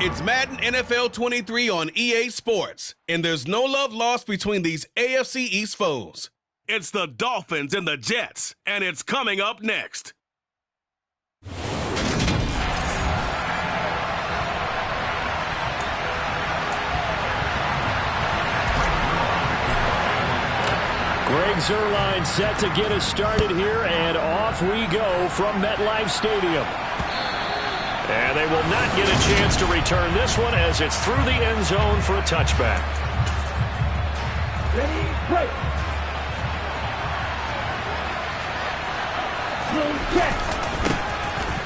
It's Madden NFL 23 on EA Sports, and there's no love lost between these AFC East foes. It's the Dolphins and the Jets, and it's coming up next. Greg Zuerlein set to get us started here, and off we go from MetLife Stadium. And they will not get a chance to return this one as it's through the end zone for a touchback. Ready, break.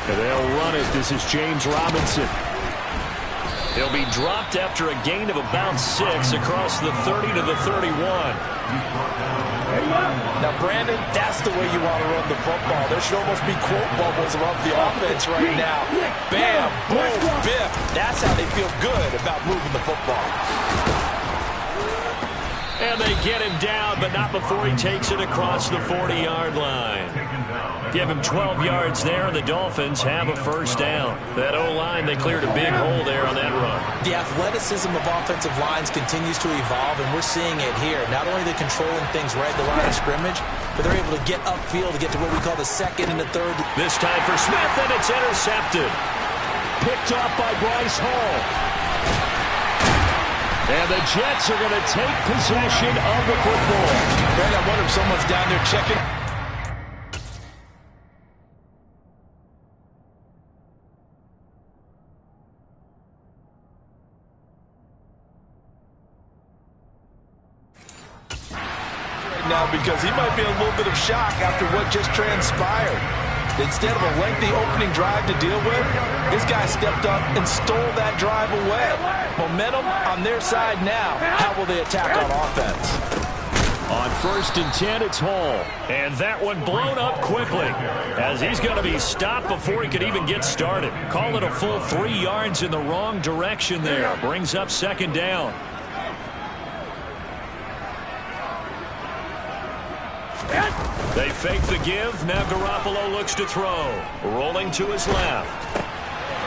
And they'll run it. This is James Robinson. He'll be dropped after a gain of about 6 across the 30 to the 31. Now, Brandon, that's the way you want to run the football. There should almost be quote bubbles around the offense right now. Bam, boom, biff. That's how they feel good about moving the football. And they get him down, but not before he takes it across the 40-yard line. Give him 12 yards there, and the Dolphins have a first down. That O-line, they cleared a big hole there on that run. The athleticism of offensive lines continues to evolve, and we're seeing it here. Not only are they controlling things right at the line of scrimmage, but they're able to get upfield to get to what we call the second and the third. This time for Smith, and it's intercepted. Picked off by Bryce Hall. And the Jets are going to take possession of the football. Man, I wonder if someone's down there checking. Now, because he might be in a little bit of shock after what just transpired. Instead of a lengthy opening drive to deal with, this guy stepped up and stole that drive away. Momentum on their side now. How will they attack on offense? On 1st and 10, it's Hall. And that one blown up quickly as he's going to be stopped before he could even get started. Call it a full 3 yards in the wrong direction there. Brings up second down. They fake the give. Now Garoppolo looks to throw. Rolling to his left.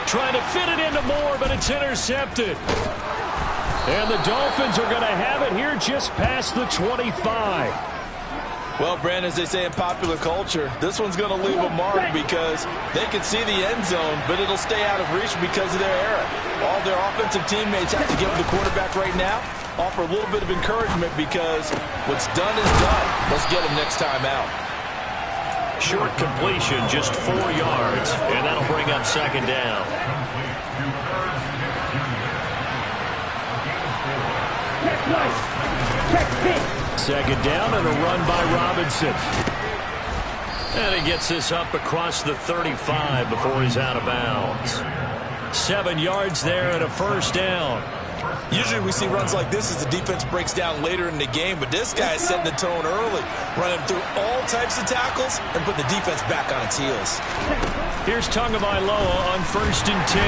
Trying to fit it into Moore, but it's intercepted. And the Dolphins are going to have it here just past the 25. Well, Brandon, as they say in popular culture, this one's going to leave a mark because they can see the end zone, but it'll stay out of reach because of their error. All their offensive teammates have to give the quarterback right now offer a little bit of encouragement because what's done is done. Let's get him next time out. Short completion, just 4 yards, and that'll bring up second down. Second down and a run by Robinson. And he gets this up across the 35 before he's out of bounds. 7 yards there and a first down. Usually we see runs like this as the defense breaks down later in the game, but this guy is setting the tone early, running through all types of tackles and putting the defense back on its heels. Here's Tagovailoa on 1st and 10.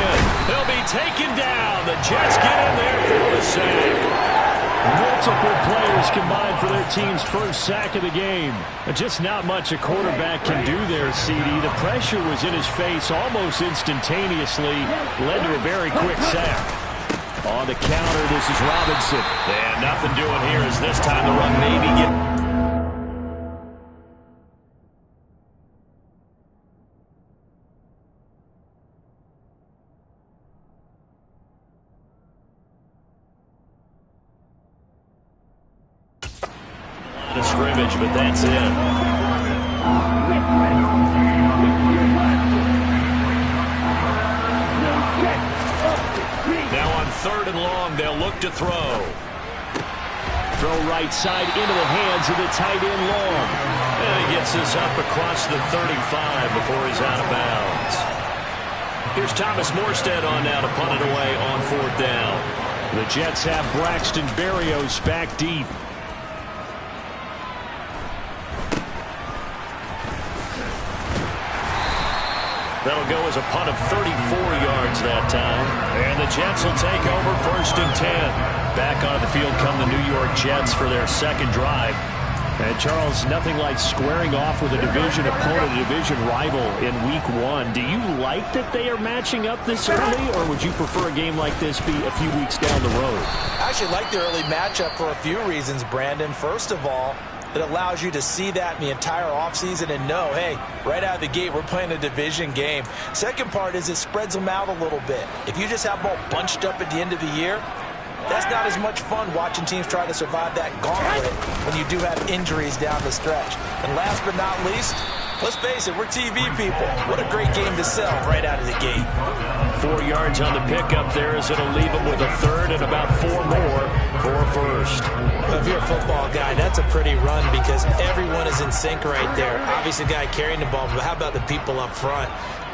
They'll be taken down. The Jets get in there for the sack. Multiple players combined for their team's first sack of the game. Just not much a quarterback can do there, CD. The pressure was in his face almost instantaneously, led to a very quick sack. On the counter, this is Robinson. And nothing doing here as this time the run maybe get... A scrimmage, but that's it. Now on 3rd and long, they'll look to throw. Throw right side into the hands of the tight end Long. And he gets this up across the 35 before he's out of bounds. Here's Thomas Morstead on now to punt it away on 4th down. The Jets have Braxton Berrios back deep. That'll go as a punt of 34 yards that time. And the Jets will take over 1st and 10. Back on the field come the New York Jets for their second drive. And Charles, nothing like squaring off with a division opponent, a division rival in week 1. Do you like that they are matching up this early, or would you prefer a game like this be a few weeks down the road? I actually like the early matchup for a few reasons, Brandon. First of all, it allows you to see that in the entire offseason and know, hey, right out of the gate, we're playing a division game. Second part is it spreads them out a little bit. If you just have them all bunched up at the end of the year, that's not as much fun watching teams try to survive that gauntlet when you do have injuries down the stretch. And last but not least, let's face it, we're TV people. What a great game to sell right out of the gate. 4 yards on the pickup there as it'll leave them with a third and about 4 more for a first. Well, if you're a football guy, that's a pretty run because everyone is in sync right there. Obviously, the guy carrying the ball, but how about the people up front?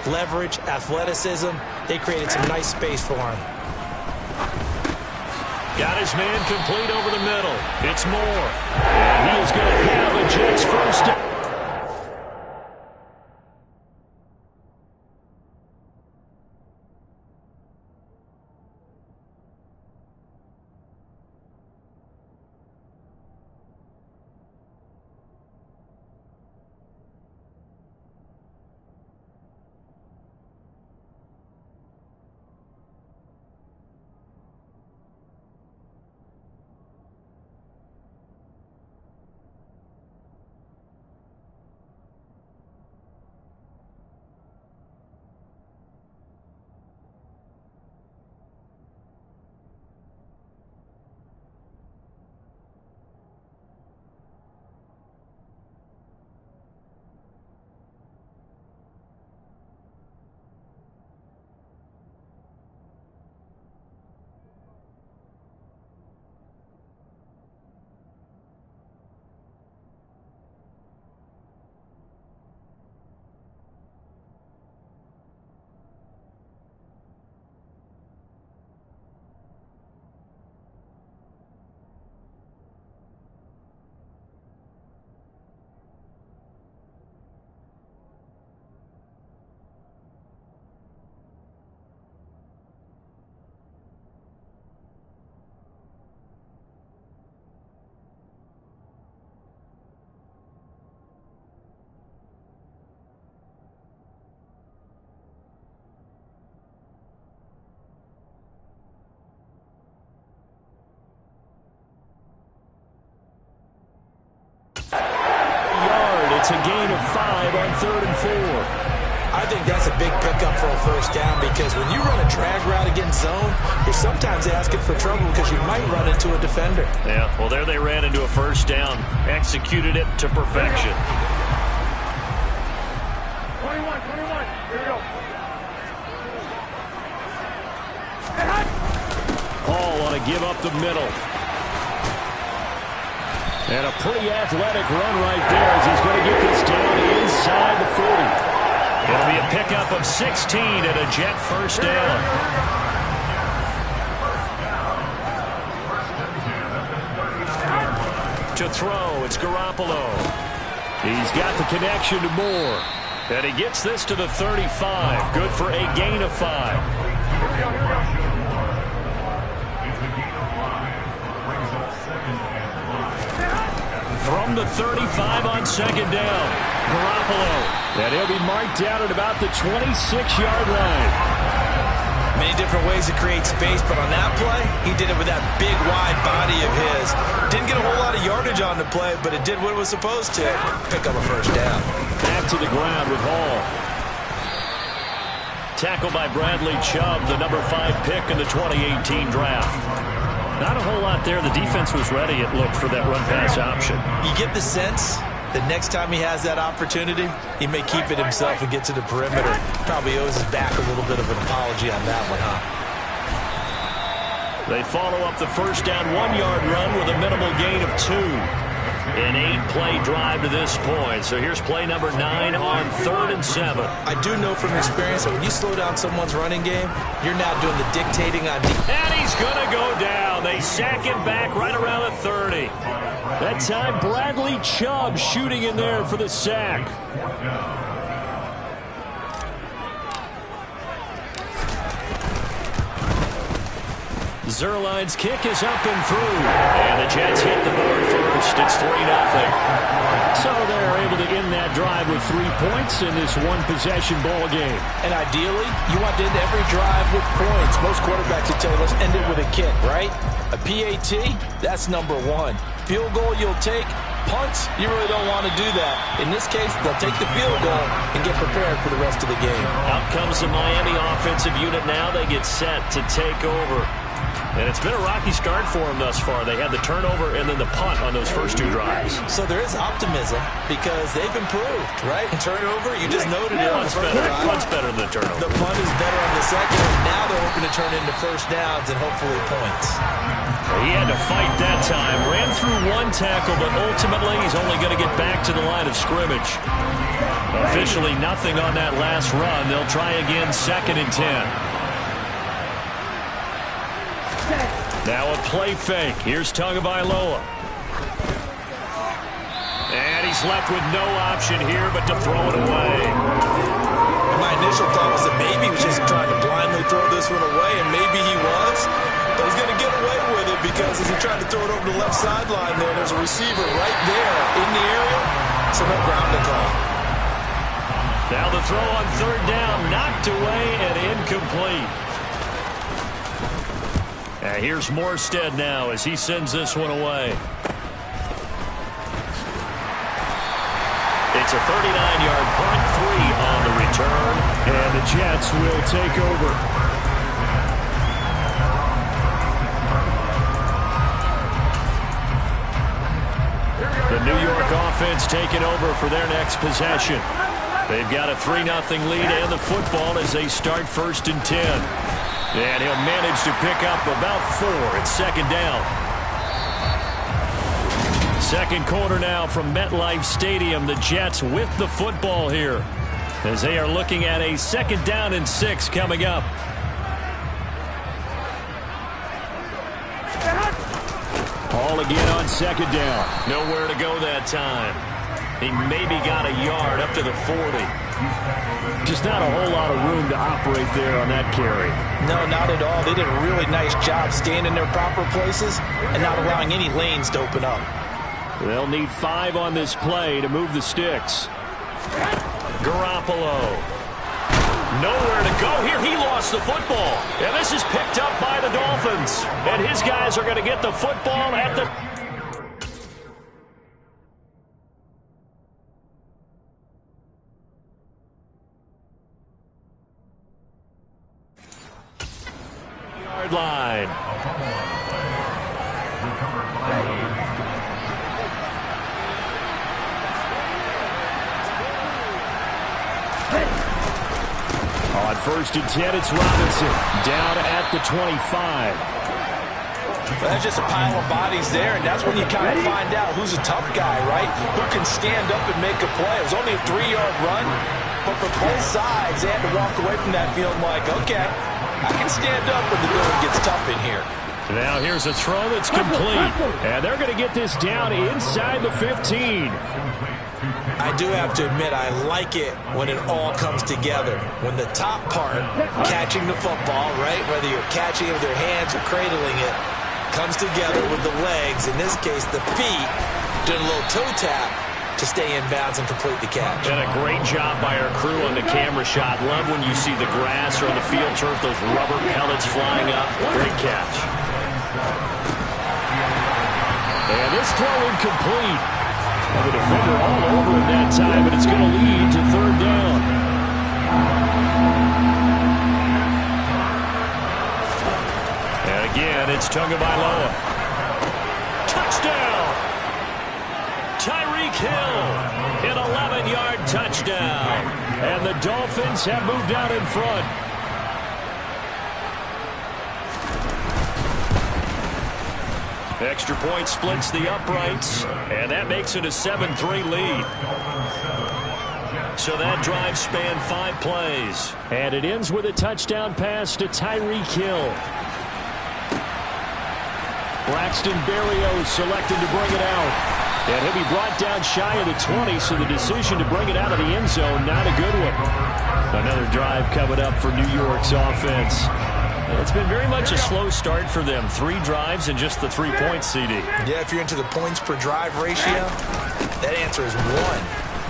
Leverage, athleticism, they created some nice space for him. Got his man complete over the middle. It's Moore. And he is going to have a Jets first down. It's a gain of 5 on 3rd and 4. I think that's a big pickup for a first down because when you run a drag route against zone, you're sometimes asking for trouble because you might run into a defender. Yeah, well, there they ran into a first down. Executed it to perfection. 21, here we go. Hall on a give up the middle. And a pretty athletic run right there as he's going to get this down inside the 40. It'll be a pickup of 16 and a Jet first down. To throw, it's Garoppolo. He's got the connection to Moore. And he gets this to the 35. Good for a gain of 5. From the 35 on 2nd down, Garoppolo. And he'll be marked down at about the 26-yard line. Many different ways to create space, but on that play, he did it with that big, wide body of his. Didn't get a whole lot of yardage on the play, but it did what it was supposed to. Pick up a first down. Back to the ground with Hall. Tackled by Bradley Chubb, the number 5 pick in the 2018 draft. Not a whole lot there. The defense was ready, it looked, for that run-pass option. You get the sense that next time he has that opportunity, he may keep it himself and get to the perimeter. Probably owes his back a little bit of an apology on that one, huh? They follow up the first down 1-yard run with a minimal gain of 2. An 8-play drive to this point. So here's play number 9 on 3rd and 7. I do know from experience that when you slow down someone's running game, you're now doing the dictating on defense. And he's going to go down. They sack him back right around the 30. That time, Bradley Chubb shooting in there for the sack. Zerline's kick is up and through. And the Jets hit the board first. It's 3-0. So they're able to end that drive with 3 points in this one-possession ball game. And ideally, you want to end every drive with points. Most quarterbacks would tell you, let's end it with a kick, right? A PAT, that's number 1. Field goal you'll take. Punts, you really don't want to do that. In this case, they'll take the field goal and get prepared for the rest of the game. Out comes the Miami offensive unit now. They get set to take over. And it's been a rocky start for them thus far. They had the turnover and then the punt on those first 2 drives. So there is optimism because they've improved, right? Turnover, you just noted it on the first drive. Punt's better than the turnover. The punt is better on the second, and now they're hoping to turn into first downs and hopefully points. He had to fight that time. Ran through 1 tackle, but ultimately he's only going to get back to the line of scrimmage. Officially nothing on that last run. They'll try again, 2nd and 10. Now a play fake. Here's Tagovailoa. And he's left with no option here but to throw it away. My initial thought was that maybe he was just trying to blindly throw this one away, and maybe he was. But he's going to get away with it because as he tried to throw it over the left sideline there's a receiver right there in the area, so no ground to call. Now the throw on 3rd down, knocked away and incomplete. Here's Morstead now as he sends this one away. It's a 39-yard punt, 3 on the return, and the Jets will take over. The New York offense taking over for their next possession. They've got a 3-0 lead and the football as they start 1st and 10. And he'll manage to pick up about 4 at 2nd down. 2nd quarter now from MetLife Stadium. The Jets with the football here as they are looking at a 2nd down and 6 coming up. Ball again on 2nd down. Nowhere to go that time. He maybe got a yard up to the 40. Just not a whole lot of room to operate there on that carry. No, not at all. They did a really nice job staying in their proper places and not allowing any lanes to open up. They'll need 5 on this play to move the sticks. Garoppolo. Nowhere to go here. He lost the football. And this is picked up by the Dolphins. And his guys are going to get the football at the... line. On 1st and 10, it's Robinson down at the 25. Well, that's just a pile of bodies there, and that's when you kind of find out who's a tough guy, right? Who can stand up and make a play. It was only a 3-yard run, but for both sides, they had to walk away from that feeling like, okay, I can stand up when the going gets tough in here. Now here's a throw that's complete. And they're going to get this down inside the 15. I do have to admit, I like it when it all comes together. When the top part, catching the football, right, whether you're catching it with your hands or cradling it, comes together with the legs, in this case the feet, doing a little toe tap to stay in bounds and complete the catch. And a great job by our crew on the camera shot. Love when you see the grass or on the field turf, those rubber pellets flying up. Great catch. And this throw incomplete. And the defender all over it that time, and it's going to lead to 3rd down. And again, it's Tagovailoa. Touchdown! Tyreek Hill, an 11-yard touchdown. And the Dolphins have moved out in front. Extra point splits the uprights, and that makes it a 7-3 lead. So that drive spanned 5 plays. And it ends with a touchdown pass to Tyreek Hill. Braxton Berrios selected to bring it out. And he'll be brought down shy of the 20, so the decision to bring it out of the end zone, not a good one. Another drive coming up for New York's offense. It's been very much a slow start for them. 3 drives and just the 3 points, CD. Yeah, if you're into the points per drive ratio, that answer is 1.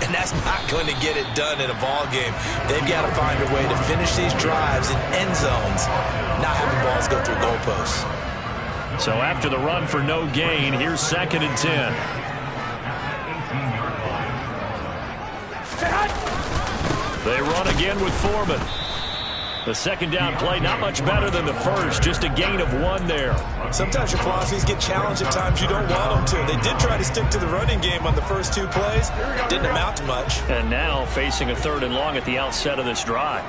And that's not going to get it done in a ball game. They've got to find a way to finish these drives in end zones, not having balls go through goalposts. So after the run for no gain, here's 2nd and 10. They run again with Foreman. The 2nd down play, not much better than the first, just a gain of 1 there. Sometimes your philosophies get challenged at times you don't want them to. They did try to stick to the running game on the first 2 plays. Didn't amount to much. And now facing a 3rd and long at the outset of this drive.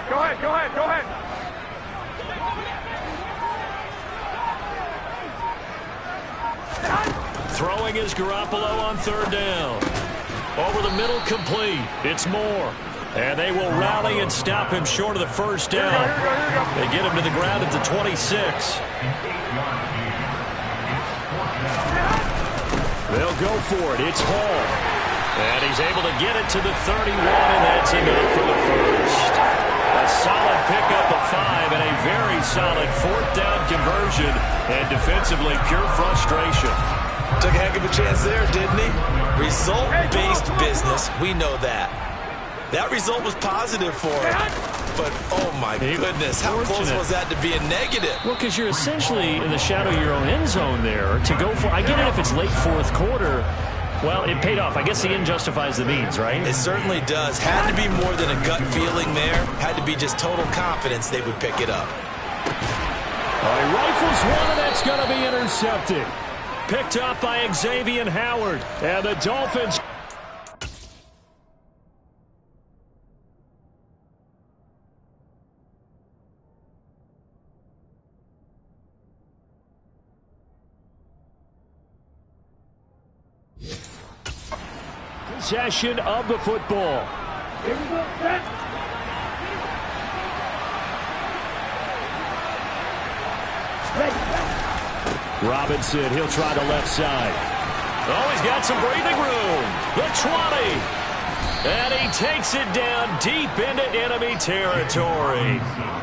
Go ahead, go ahead, go ahead. Throwing is Garoppolo on 3rd down. Over the middle, complete. It's Moore. And they will rally and stop him short of the 1st down. They get him to the ground at the 26. They'll go for it. It's Hall. And he's able to get it to the 31, and that's enough for the first. A solid pickup of 5 and a very solid 4th down conversion. And defensively, pure frustration. Took a heck of a chance there, didn't he? Result-based business. We know that. That result was positive for him. But, oh, my goodness, how close was that to be a negative? Well, because you're essentially in the shadow of your own end zone there to go for. I get it if it's late 4th quarter. Well, it paid off. I guess the end justifies the means, right? It certainly does. Had to be more than a gut feeling there. Had to be just total confidence they would pick it up. He rifles one, and that's going to be intercepted. Picked up by Xavier Howard. And the Dolphins... possession of the football. Robinson, he'll try the left side. Oh, he's got some breathing room. The 20. And he takes it down deep into enemy territory.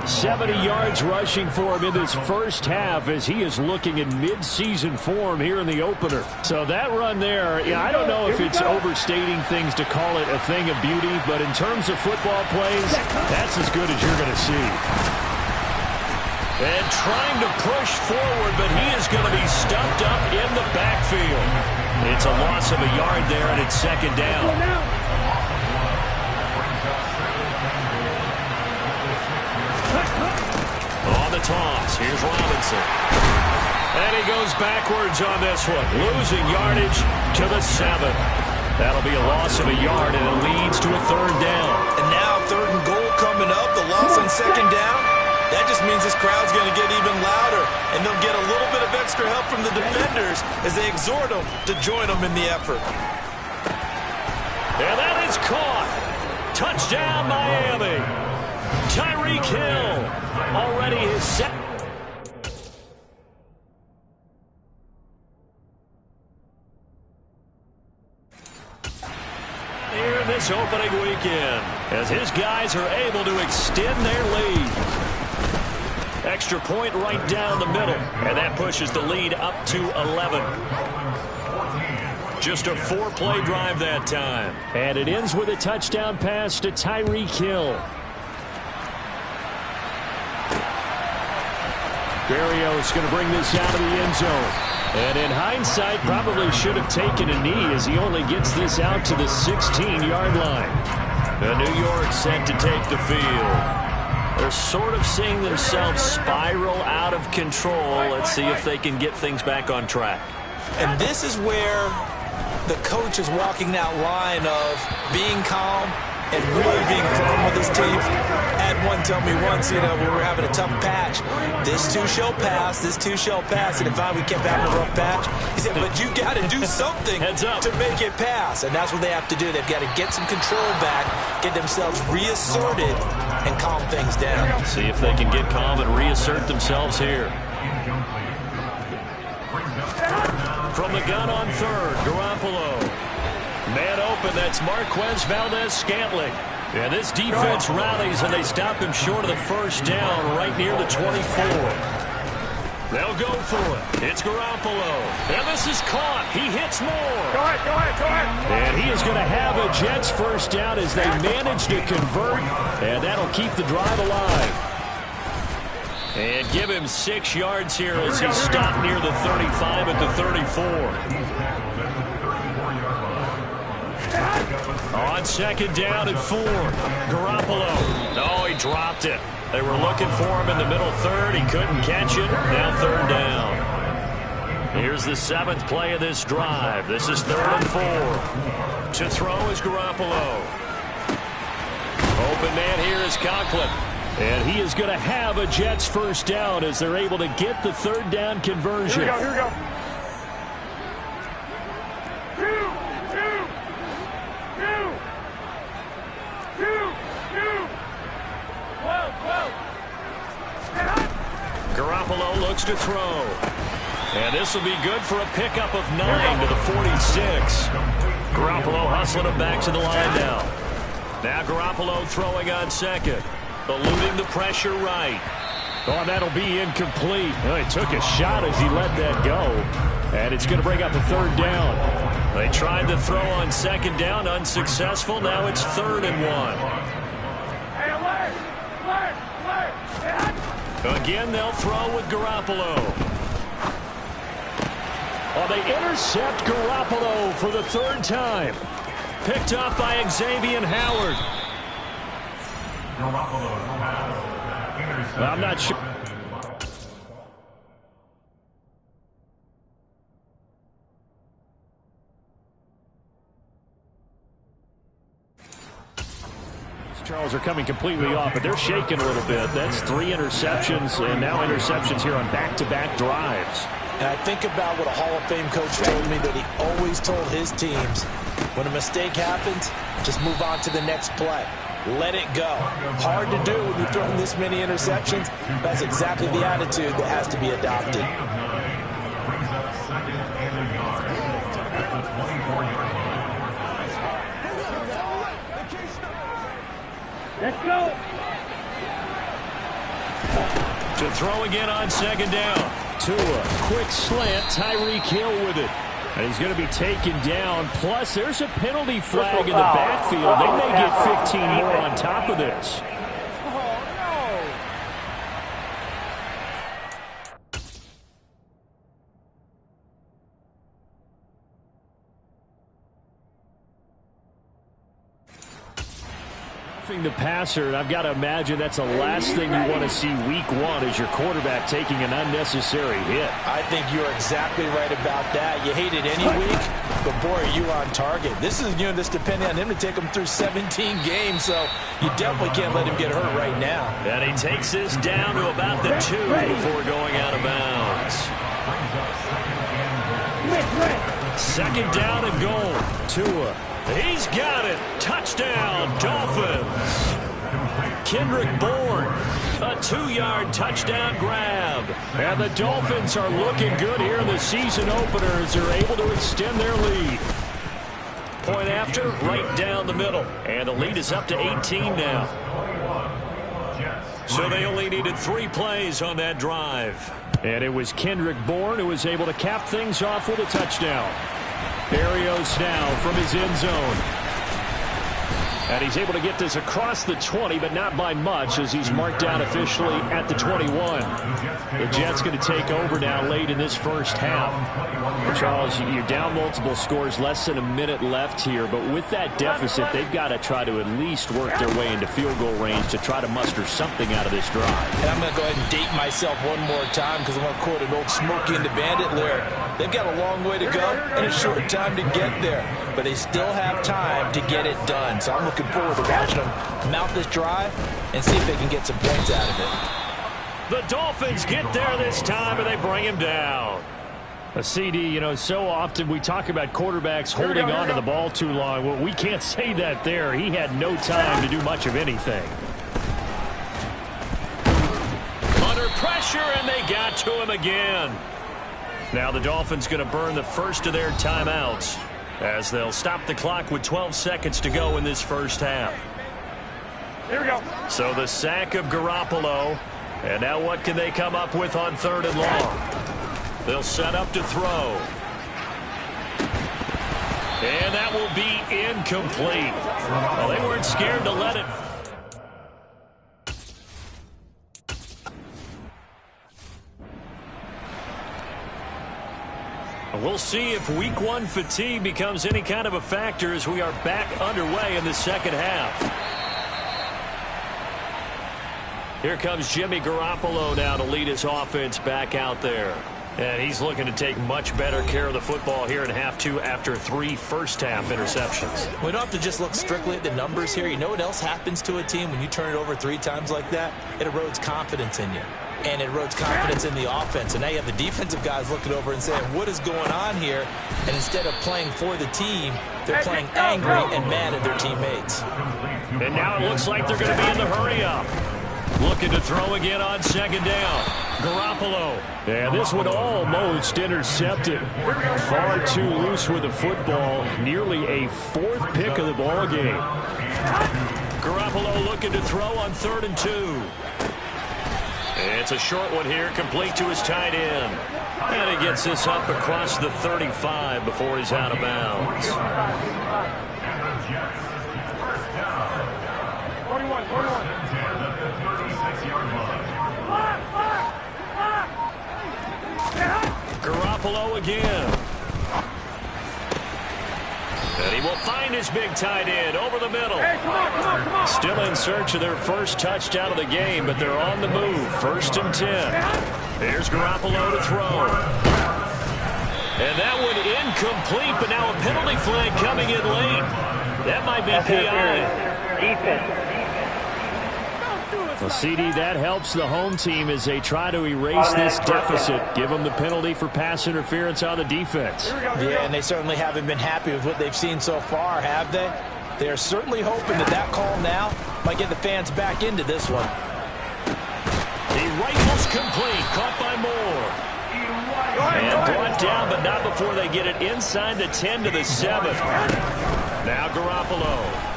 70 yards rushing for him in this first half as he is looking in mid-season form here in the opener. So that run there, yeah, I don't know if it's overstating things to call it a thing of beauty, but in terms of football plays, that's as good as you're going to see. And trying to push forward, but he is going to be stuffed up in the backfield. It's a loss of a yard there, and it's 2nd down. On the toss, here's Robinson. And he goes backwards on this one, losing yardage to the 7. That'll be a loss of a yard, and it leads to a 3rd down. And now 3rd and goal coming up, the loss on 2nd down. That just means this crowd's going to get even louder, and they'll get a little bit of extra help from the defenders as they exhort them to join them in the effort. And that is caught. Touchdown, Miami. Tyreek Hill already his set. Here this opening weekend as his guys are able to extend their lead. Extra point right down the middle, and that pushes the lead up to 11. Just a 4-play drive that time. And it ends with a touchdown pass to Tyreek Hill. Berrios going to bring this out of the end zone. And in hindsight, probably should have taken a knee as he only gets this out to the 16-yard line. The New York set to take the field. They're sort of seeing themselves spiral out of control. Let's see if they can get things back on track. And this is where the coach is walking that line of being calm and really being firm with his team. Had one tell me once, we were having a tough patch. This too shall pass, this too shall pass. And if we kept having a rough patch, he said, but you got to do something to make it pass. And that's what they have to do. They've got to get some control back, get themselves reasserted, and calm things down. See if they can get calm and reassert themselves here. From the gun on 3rd, Garoppolo. Man open, that's Marquez Valdez-Scantling. And this defense rallies, and they stop him short of the first down right near the 24. They'll go for it. It's Garoppolo. And this is caught. He hits more. Go ahead, go ahead, go ahead. And he is going to have a Jets first down as they manage to convert. And that'll keep the drive alive. And give him 6 yards here as he stopped near the 35 at the 34. On second down and 4. Garoppolo. No, he dropped it. They were looking for him in the middle third. He couldn't catch it. Now third down. Here's the 7th play of this drive. This is 3rd and 4. To throw is Garoppolo. Open man here is Conklin. And he is going to have a Jets first down as they're able to get the third down conversion. Here we go, here we go. 12. Garoppolo looks to throw. And this will be good for a pickup of 9 to the 46. Garoppolo hustling him back to the line now. Now Garoppolo throwing on second. Eluding the pressure right. Oh, that'll be incomplete. Well, he took a shot as he let that go. And it's going to bring up a third down. They tried to throw on second down, unsuccessful. Now it's 3rd and 1. Again, they'll throw with Garoppolo. Oh, they intercept Garoppolo for the 3rd time. Picked up by Xavier Howard. Well, I'm not sure. Charles are coming completely off, but they're shaking a little bit. That's 3 interceptions, and now interceptions here on back-to-back drives. And I think about what a Hall of Fame coach told me that he always told his teams, when a mistake happens, just move on to the next play. Let it go. Hard to do when you're throwing this many interceptions. That's exactly the attitude that has to be adopted. Let's go. To throw again on second down. Tua, quick slant, Tyreek Hill with it. And he's going to be taken down. Plus, there's a penalty flag in the backfield. They may get 15 more on top of this. The passer, and I've got to imagine that's the last thing you want to see week 1 is your quarterback taking an unnecessary hit. I think you're exactly right about that. You hate it any week, but boy, are you on target. This is a unit that's depending on him to take him through 17 games, so you definitely can't let him get hurt right now. And he takes this down to about the 2 before going out of bounds. Second down and goal. Tua. He's got it. Touchdown, Dolphins. Kendrick Bourne, a 2-yard touchdown grab. And the Dolphins are looking good here in the season opener as they're able to extend their lead. Point after, right down the middle. And the lead is up to 18 now. So they only needed 3 plays on that drive. And it was Kendrick Bourne who was able to cap things off with a touchdown. Berrios now from his end zone. And he's able to get this across the 20, but not by much as he's marked down officially at the 21. The Jets going to take over now late in this first half. Charles, you're down multiple scores, less than a minute left here, but with that deficit, they've got to try to at least work their way into field goal range to try to muster something out of this drive. And I'm going to go ahead and date myself one more time because I'm going to quote an old Smokey and the Bandit lyric. They've got a long way to go and a short time to get there, but they still have time to get it done. So I'm looking forward to watching them mount this drive and see if they can get some points out of it. The Dolphins get there this time, and they bring him down. A CD, you know, so often we talk about quarterbacks holding on to the ball too long. Well, we can't say that there. He had no time to do much of anything. Under pressure, and they got to him again. Now the Dolphins going to burn the first of their timeouts as they'll stop the clock with 12 seconds to go in this first half. Here we go. So the sack of Garoppolo. And now what can they come up with on 3rd and long? They'll set up to throw. And that will be incomplete. Well, they weren't scared to let it. We'll see if week 1 fatigue becomes any kind of a factor as we are back underway in the second half. Here comes Jimmy Garoppolo now to lead his offense back out there. And he's looking to take much better care of the football here in half 2 after 3 first-half interceptions. We don't have to just look strictly at the numbers here. You know what else happens to a team when you turn it over 3 times like that? It erodes confidence in you. And it erodes confidence in the offense. And now you have the defensive guys looking over and saying, what is going on here? And instead of playing for the team, they're playing angry and mad at their teammates. And now it looks like they're going to be in the hurry-up. Looking to throw again on 2nd down. Garoppolo. And this one almost intercepted. Far too loose with the football. Nearly a 4th pick of the ball game. Garoppolo looking to throw on 3rd and 2. It's a short one here, complete to his tight end. And he gets this up across the 35 before he's out of bounds. 41. Garoppolo again. And he will find his big tight end over the middle. Hey, come on. Still in search of their first touchdown of the game, but they're on the move. 1st and 10. Here's Garoppolo to throw. And that one incomplete, but now a penalty flag coming in late. That might be PI. Defense. Well, CD, that helps the home team as they try to erase this deficit. Give them the penalty for pass interference on the defense. Yeah, and they certainly haven't been happy with what they've seen so far, have they? They are certainly hoping that that call now might get the fans back into this one. He rifles complete, caught by Moore. And brought down, but not before they get it inside the 10 to the 7. Now Garoppolo.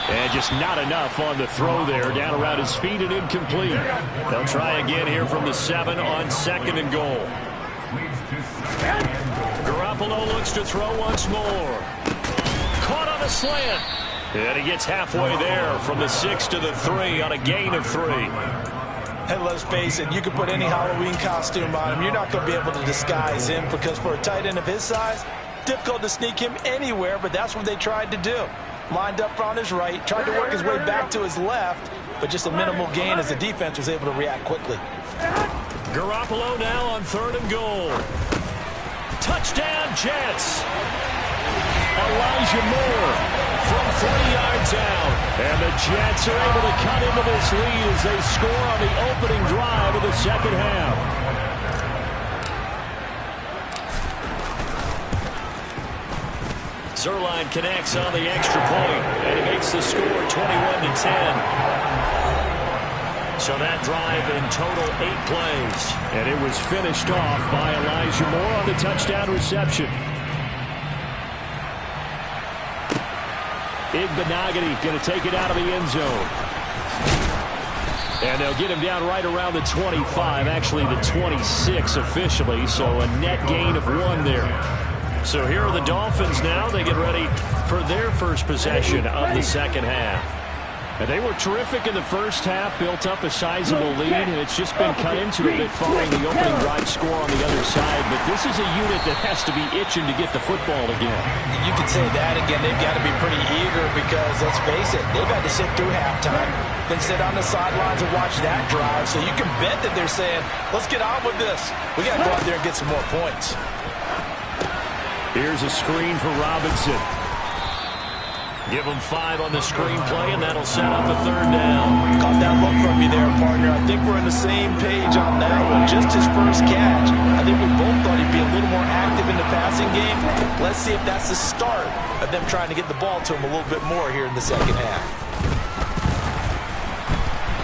And just not enough on the throw there. Down around his feet and incomplete. They'll try again here from the 7 on 2nd and goal. Garoppolo looks to throw once more. Caught on a slant. And he gets halfway there from the 6 to the 3 on a gain of 3. And let's face it, you can put any Halloween costume on him. You're not going to be able to disguise him because for a tight end of his size, difficult to sneak him anywhere, but that's what they tried to do. Lined up on his right, tried to work his way back to his left, but just a minimal gain as the defense was able to react quickly. Garoppolo now on 3rd and goal. Touchdown, Jets. Elijah Moore from 40 yards out. And the Jets are able to cut into this lead as they score on the opening drive of the second half. Zerline connects on the extra point, and he makes the score 21-10. So that drive in total 8 plays. And it was finished off by Elijah Moore on the touchdown reception. Igbenogany going to take it out of the end zone. And they'll get him down right around the 25, actually the 26 officially, so a net gain of 1 there. So here are the Dolphins now. They get ready for their first possession of the second half. And they were terrific in the first half, built up a sizable lead, and it's just been cut into a bit following the opening drive score on the other side. But this is a unit that has to be itching to get the football again. You could say that again. They've got to be pretty eager because, let's face it, they've had to sit through halftime, then sit on the sidelines and watch that drive. So you can bet that they're saying, let's get on with this. We got to go out there and get some more points. Here's a screen for Robinson. Give him 5 on the screen play, and that'll set up a 3rd down. Caught that look from you there, partner. I think we're on the same page on that one. Just his first catch. I think we both thought he'd be a little more active in the passing game. Let's see if that's the start of them trying to get the ball to him a little bit more here in the second half.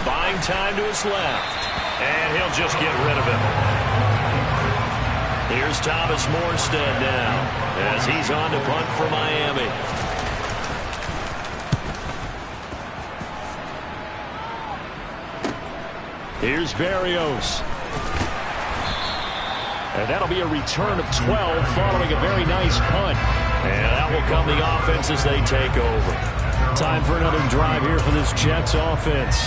Buying time to his left, and he'll just get rid of it. Here's Thomas Morstead now as he's on to punt for Miami. Here's Barrios. And that'll be a return of 12 following a very nice punt. And that will come the offense as they take over. Time for another drive here for this Jets offense.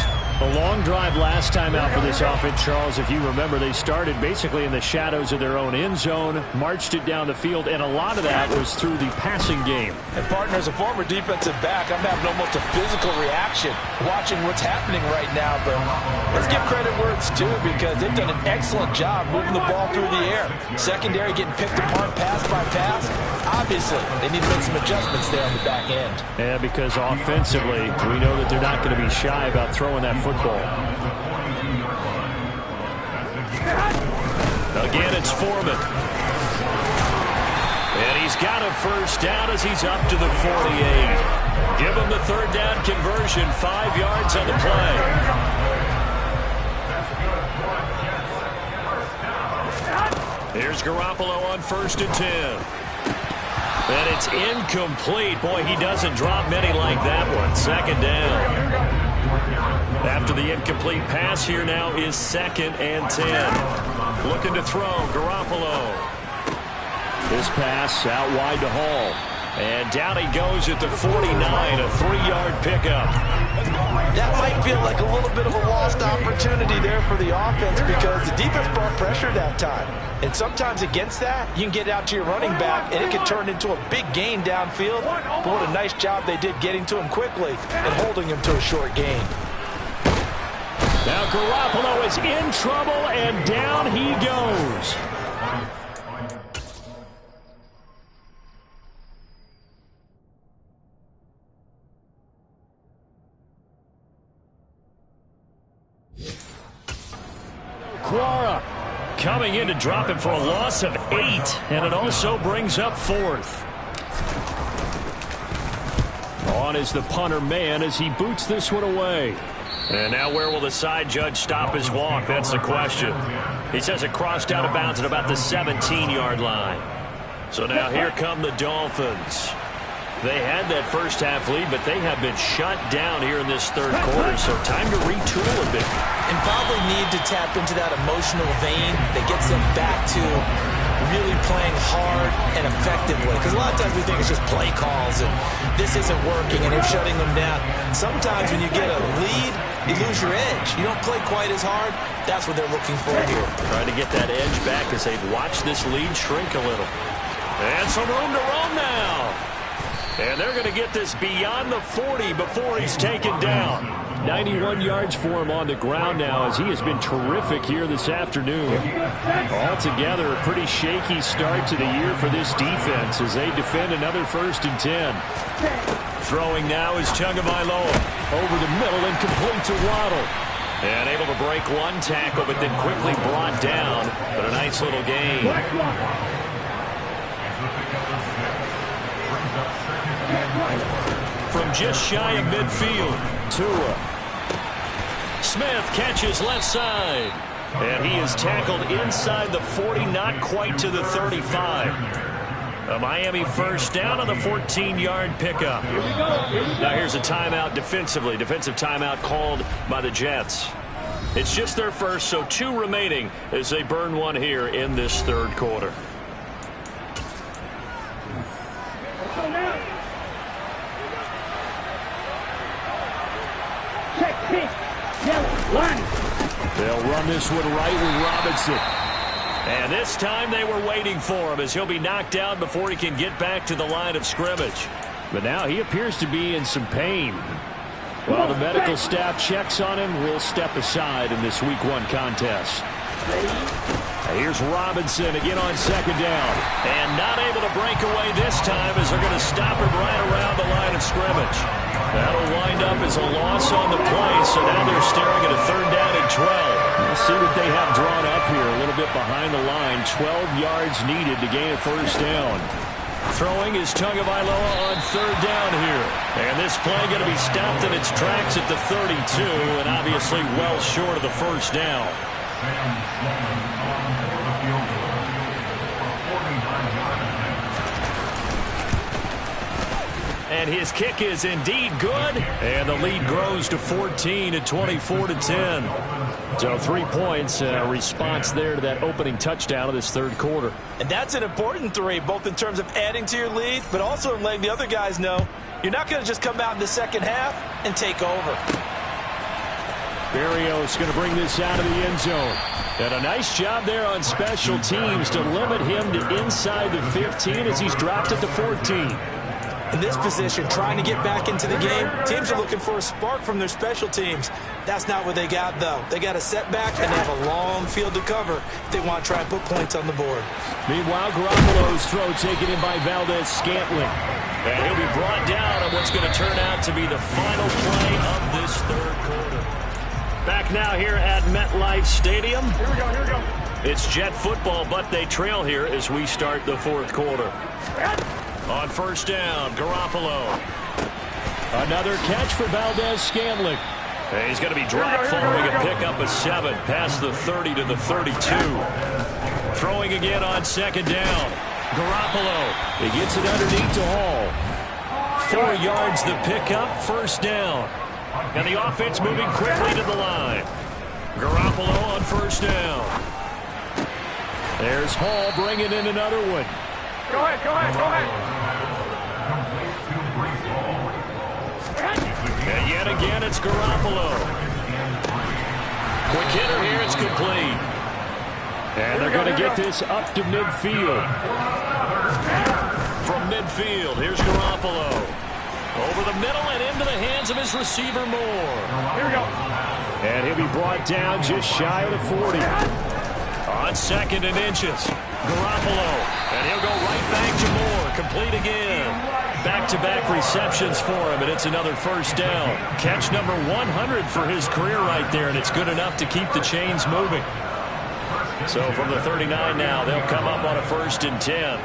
A long drive last time out for this offense, Charles. If you remember, they started basically in the shadows of their own end zone, marched it down the field, and a lot of that was through the passing game. And partner, as a former defensive back, I'm having almost a physical reaction watching what's happening right now. But let's give credit where it's due, because they've done an excellent job moving the ball through the air. Secondary getting picked apart pass by pass. Obviously, they need to make some adjustments there on the back end. Yeah, because offensively, we know that they're not going to be shy about throwing that football. Again, it's Foreman. And he's got a first down as he's up to the 48. Give him the third down conversion, 5 yards on the play. Here's Garoppolo on 1st and 10. And it's incomplete. Boy, he doesn't drop many like that one. 2nd down. After the incomplete pass, here now is 2nd and 10. Looking to throw, Garoppolo. This pass out wide to Hall. And down he goes at the 49, a 3-yard pickup. That might feel like a little bit of a lost opportunity there for the offense, because the defense brought pressure that time. And sometimes against that, you can get out to your running back, and it can turn into a big gain downfield. But what a nice job they did getting to him quickly and holding him to a short gain. Now Garoppolo is in trouble, and down he goes. Quara coming in to drop him for a loss of 8, and it also brings up 4th. On is the punter man as he boots this one away. And now where will the side judge stop his walk? That's the question. He says it crossed out of bounds at about the 17-yard line. So now here come the Dolphins. They had that first half lead, but they have been shut down here in this 3rd quarter, so time to retool a bit. And probably need to tap into that emotional vein that gets them back to really playing hard and effectively. Because a lot of times we think it's just play calls and this isn't working and they're shutting them down. Sometimes when you get a lead, you lose your edge. You don't play quite as hard. That's what they're looking for here. Trying to get that edge back as they've watched this lead shrink a little. And some room to roam now. And they're going to get this beyond the 40 before he's taken down. 91 yards for him on the ground now, as he has been terrific here this afternoon. Altogether, a pretty shaky start to the year for this defense as they defend another 1st and 10. Throwing now is Tagovailoa. Over the middle and complete to Waddle. And able to break one tackle, but then quickly brought down. But a nice little gain. From just shy of midfield, Tua. Smith catches left side. And he is tackled inside the 40, not quite to the 35. A Miami first down on the 14-yard pickup. Now here's a timeout defensively. Defensive timeout called by the Jets. It's just their first, so 2 remaining as they burn one here in this 3rd quarter. They'll run this one right with Robinson. And this time they were waiting for him as he'll be knocked down before he can get back to the line of scrimmage. But now he appears to be in some pain. While the medical staff checks on him, we'll step aside in this Week 1 contest. Here's Robinson again on 2nd down. And not able to break away this time as they're going to stop him right around the line of scrimmage. That'll wind up as a loss on the play, so now they're staring at a 3rd down and 12. We'll see what they have drawn up here a little bit behind the line. 12 yards needed to gain a 1st down. Throwing is Tagovailoa on 3rd down here. And this play going to be stopped in its tracks at the 32, and obviously well short of the 1st down. and his kick is indeed good. And the lead grows to 14 at 24-10. So 3 points, response there to that opening touchdown of this third quarter. And that's an important 3, both in terms of adding to your lead, but also in letting the other guys know you're not going to just come out in the second half and take over. Berrios going to bring this out of the end zone. And a nice job there on special teams to limit him to inside the 15 as he's dropped it to 14. In this position, trying to get back into the game, teams are looking for a spark from their special teams. That's not what they got, though. They got a setback, and they have a long field to cover if they want to try and put points on the board. Meanwhile, Garoppolo's throw taken in by Valdez-Scantling. And he'll be brought down on what's going to turn out to be the final play of this third quarter. Back now here at MetLife Stadium. Here we go. It's Jet football, but they trail here as we start the fourth quarter. On first down, Garoppolo. Another catch for Valdez-Scantling. And he's going to be dropped following a pickup of 7 past the 30 to the 32. Throwing again on second down. Garoppolo. He gets it underneath to Hall. 4 yards the pickup, first down. And the offense moving quickly to the line. Garoppolo on first down. There's Hall bringing in another one. Go ahead. And yet again, it's Garoppolo. Quick hitter here, it's complete. And they're going to get this up to midfield. From midfield, here's Garoppolo. Over the middle and into the hands of his receiver, Moore. Here we go. And he'll be brought down just shy of the 40. On second and inches, Garoppolo. And he'll go right back to Moore. Complete again. Back-to-back receptions for him, and it's another first down. Catch number 100 for his career right there, and it's good enough to keep the chains moving. So from the 39 now, they'll come up on a 1st and 10.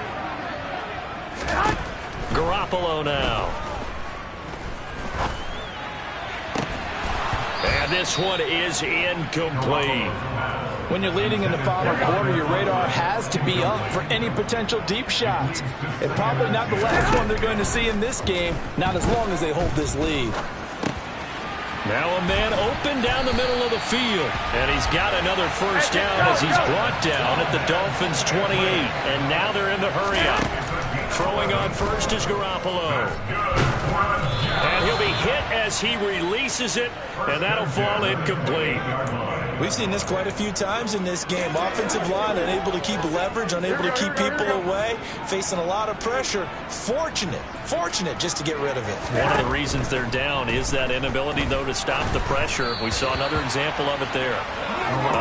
Garoppolo now. And this one is incomplete. When you're leading in the final quarter, your radar has to be up for any potential deep shots. And probably not the last one they're going to see in this game, not as long as they hold this lead. Now a man open down the middle of the field. And he's got another first down as he's brought down at the Dolphins' 28. And now they're in the hurry-up. Throwing on first is Garoppolo. And he'll be hit as he releases it, and that'll fall incomplete. We've seen this quite a few times in this game. Offensive line unable to keep leverage, unable to keep people away, facing a lot of pressure. Fortunate just to get rid of it. One of the reasons they're down is that inability, though, to stop the pressure. We saw another example of it there.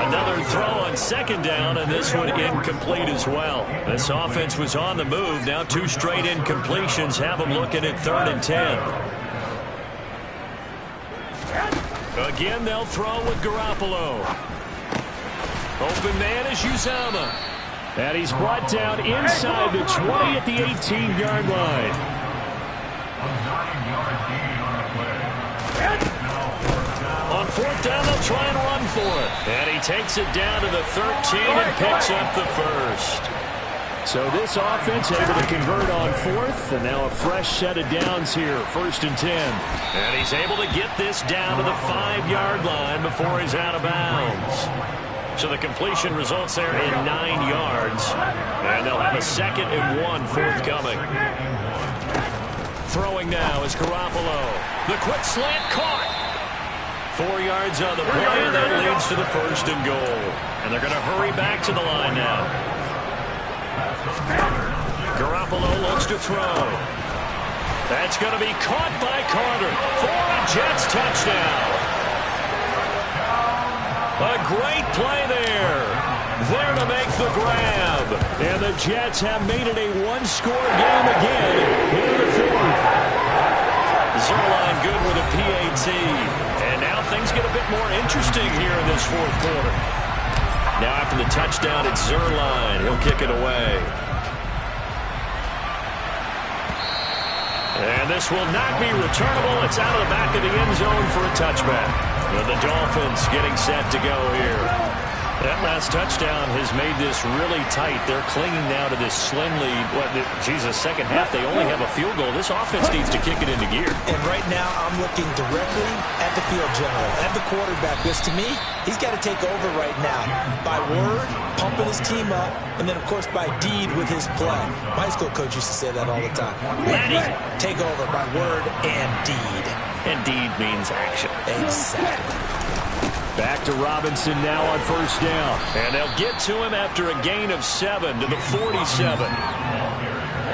Another throw on second down, and this one incomplete as well. This offense was on the move. Now 2 straight incompletions have them looking at 3rd and 10. Again, they'll throw with Garoppolo. Open man is Uzama. And he's brought down inside the 20 at the 18-yard line. On 4th down, they'll try and run for it. And he takes it down to the 13 and picks up the first. So this offense able to convert on 4th, and now a fresh set of downs here, 1st and 10. And he's able to get this down to the 5-yard line before he's out of bounds. So the completion results there in 9 yards, and they'll have a 2nd and 1 forthcoming. Throwing now is Garoppolo. The quick slant caught. 4 yards on the play, and that leads to the 1st and goal. And they're going to hurry back to the line now. Garoppolo looks to throw. That's going to be caught by Carter for a Jets touchdown. A great play there. There to make the grab. And the Jets have made it a 1-score game again in the 4th. Zerline good with a PAT. And now things get a bit more interesting here in this 4th quarter. Now after the touchdown, it's Zerline. He'll kick it away. And this will not be returnable. It's out of the back of the end zone for a touchback. And the Dolphins getting set to go here. That last touchdown has made this really tight. They're clinging now to this slim lead. Second half, they only have a field goal. This offense needs to kick it into gear. And right now, I'm looking directly at the field general, at the quarterback, because to me, he's got to take over right now. By word, pumping his team up, and then, of course, by deed with his play. My high school coach used to say that all the time. Lenny, take over by word and deed. And deed means action. Exactly. Back to Robinson now on first down. And they'll get to him after a gain of 7 to the 47.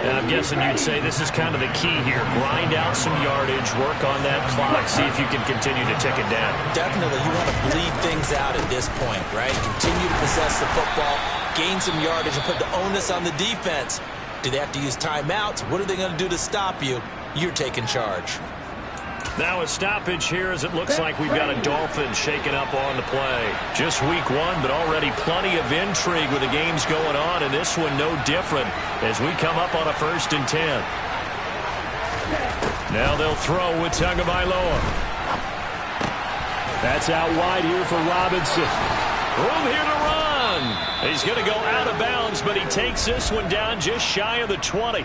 And I'm guessing you'd say this is kind of the key here. Grind out some yardage, work on that clock, see if you can continue to tick it down. Definitely. You want to bleed things out at this point, right? Continue to possess the football, gain some yardage, and put the onus on the defense. Do they have to use timeouts? What are they going to do to stop you? You're taking charge. Now a stoppage here as it looks like we've got a Dolphin shaking up on the play. Just week 1, but already plenty of intrigue with the games going on, and this one no different as we come up on a 1st and 10. Now they'll throw with Tagovailoa. That's out wide here for Robinson. Room here to run. He's going to go out of bounds, but he takes this one down just shy of the 20.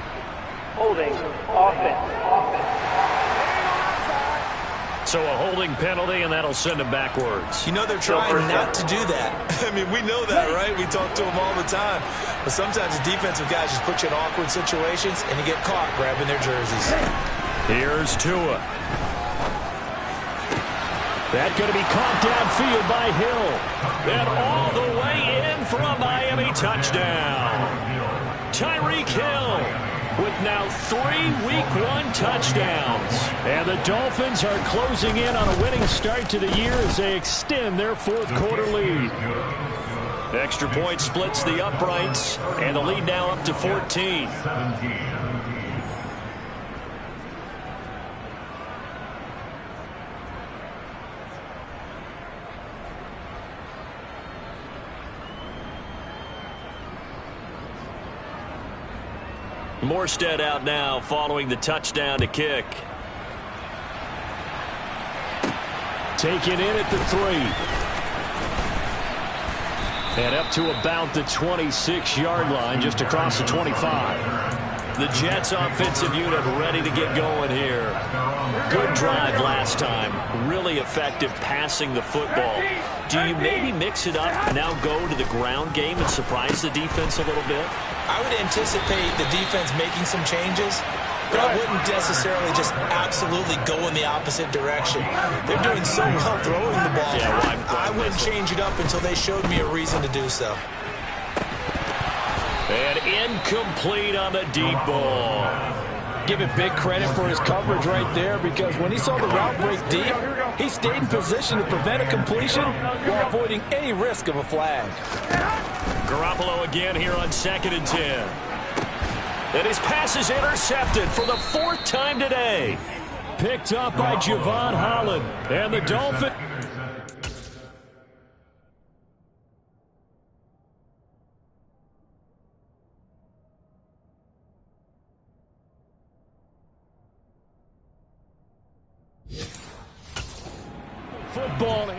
Holding, offense. So a holding penalty, and that'll send him backwards. You know they're trying not to do that. I mean, we know that, right? We talk to them all the time. But sometimes the defensive guys just put you in awkward situations, and you get caught grabbing their jerseys. Here's Tua. That's going to be caught downfield by Hill. And all the way in for a Miami touchdown. Tyreek Hill with now 3 Week 1 touchdowns. And the Dolphins are closing in on a winning start to the year as they extend their 4th quarter lead. Extra point splits the uprights, and the lead now up to 14. Morstead out now following the touchdown to kick. Taken in at the 3. And up to about the 26-yard line, just across the 25. The Jets offensive unit ready to get going here. Good drive last time. Really effective passing the football. Do you maybe mix it up, now go to the ground game and surprise the defense a little bit? I would anticipate the defense making some changes, but I wouldn't necessarily just absolutely go in the opposite direction. They're doing so well throwing the ball. Yeah, I wouldn't change it up until they showed me a reason to do so. And incomplete on the deep ball. Give it big credit for his coverage right there, because when he saw the route break deep, he stayed in position to prevent a completion while avoiding any risk of a flag. Garoppolo again here on 2nd and 10. And his pass is intercepted for the 4th time today. Picked up by Javon Holland. And the Dolphins. Football here.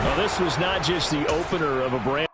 Well, this was not just the opener of a brand